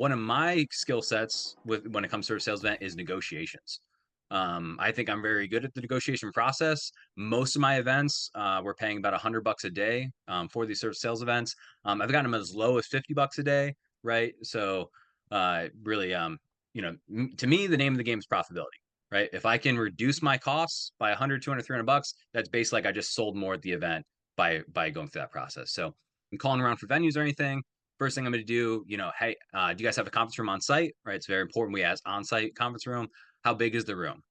one of my skill sets when it comes to a sales event is negotiations. I think I'm very good at the negotiation process. Most of my events, we're paying about $100 a day for these sort of sales events. I've gotten them as low as $50 a day, right? So really, to me, the name of the game is profitability, right? If I can reduce my costs by 100, 200, $300, that's basically like I just sold more at the event by going through that process. So I'm calling around for venues or anything. First thing I'm going to do, hey, do you guys have a conference room on site? Right, it's very important we ask on-site conference room. How big is the room?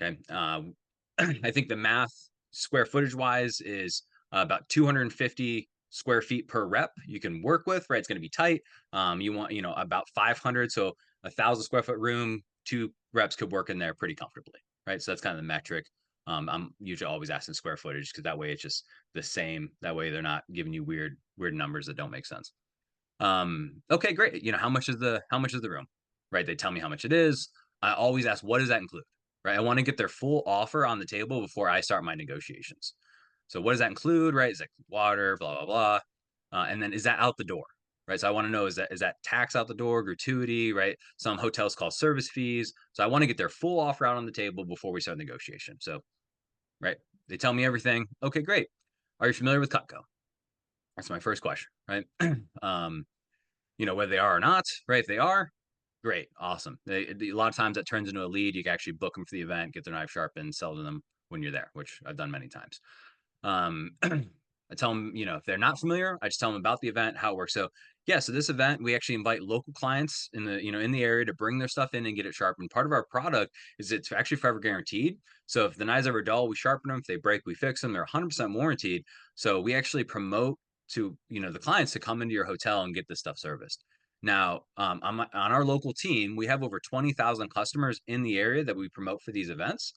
Okay, I think the math square footage wise is about 250 square feet per rep you can work with. Right, it's going to be tight. You want about 500, so 1,000 square foot room, two reps could work in there pretty comfortably. Right, so that's kind of the metric. I'm usually always asking square footage because that way it's just the same. That way they're not giving you weird numbers that don't make sense. Okay, great. How much is the room? Right, they tell me how much it is. I always ask, what does that include? Right, I want to get their full offer on the table before I start my negotiations. So what does that include? Right, is that water, blah blah blah, and then is that out the door? Right, so I want to know, is that tax out the door, gratuity? Right, some hotels call service fees. So I want to get their full offer out on the table before we start negotiation. So right, they tell me everything. Okay, great. Are you familiar with Cutco? That's my first question. Right. um, whether they are or not, right? If they are, great, awesome. A lot of times that turns into a lead. You can actually book them for the event, get their knife sharpened, sell to them when you're there, which I've done many times. I tell them, if they're not familiar, I just tell them about the event, how it works. So yeah, so this event, we actually invite local clients in the area to bring their stuff in and get it sharpened. Part of our product is it's actually forever guaranteed. So if the knives ever dull, we sharpen them. If they break, we fix them. They're 100% warranted. So we actually promote to the clients to come into your hotel and get this stuff serviced. Now, on our local team, we have over 20,000 customers in the area that we promote for these events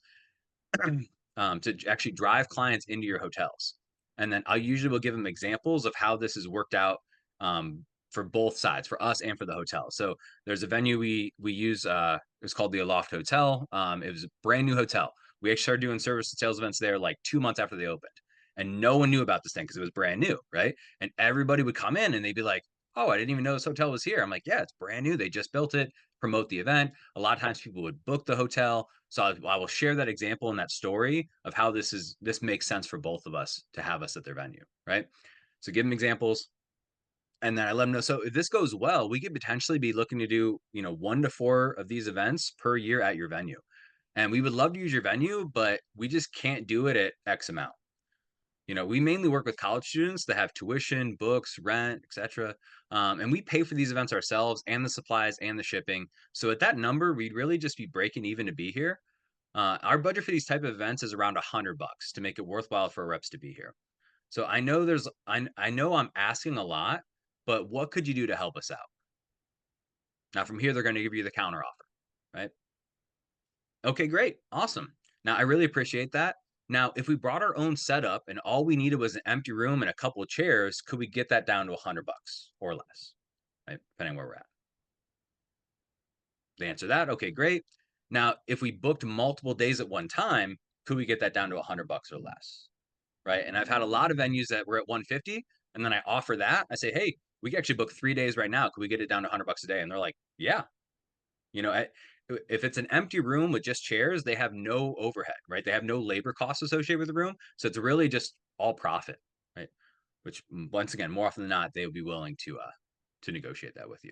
to actually drive clients into your hotels. And then I usually will give them examples of how this has worked out for both sides, for us and for the hotel. So there's a venue we use. It's called the Aloft Hotel. It was a brand new hotel. We actually started doing service and sales events there like 2 months after they opened, and no one knew about this thing because it was brand new, right? And everybody would come in and they'd be like, "Oh, I didn't even know this hotel was here." I'm like, "Yeah, it's brand new. They just built it. Promote the event." A lot of times people would book the hotel, so I will share that example and that story of how this makes sense for both of us to have us at their venue, right? So give them examples, and then I let them know. So if this goes well, we could potentially be looking to do 1 to 4 of these events per year at your venue, and we would love to use your venue, but we just can't do it at X amount. We mainly work with college students that have tuition, books, rent, etc. And we pay for these events ourselves and the supplies and the shipping. So at that number, we'd really just be breaking even to be here. Our budget for these type of events is around $100 to make it worthwhile for reps to be here. So I know I'm asking a lot, but what could you do to help us out? Now from here, they're going to give you the counter offer, right? Okay, great. Awesome. Now, I really appreciate that. Now, if we brought our own setup and all we needed was an empty room and a couple of chairs, could we get that down to $100 or less? Right? Depending where we're at. They answer that. Okay, great. Now, if we booked multiple days at one time, could we get that down to $100 or less? Right? And I've had a lot of venues that were at 150, and then I offer that. I say, hey, we can actually book 3 days right now. Could we get it down to $100 a day? And they're like, yeah, you know, if it's an empty room with just chairs, they have no overhead, right? They have no labor costs associated with the room. So it's really just all profit, right? Which once again, more often than not, they would be willing to negotiate that with you.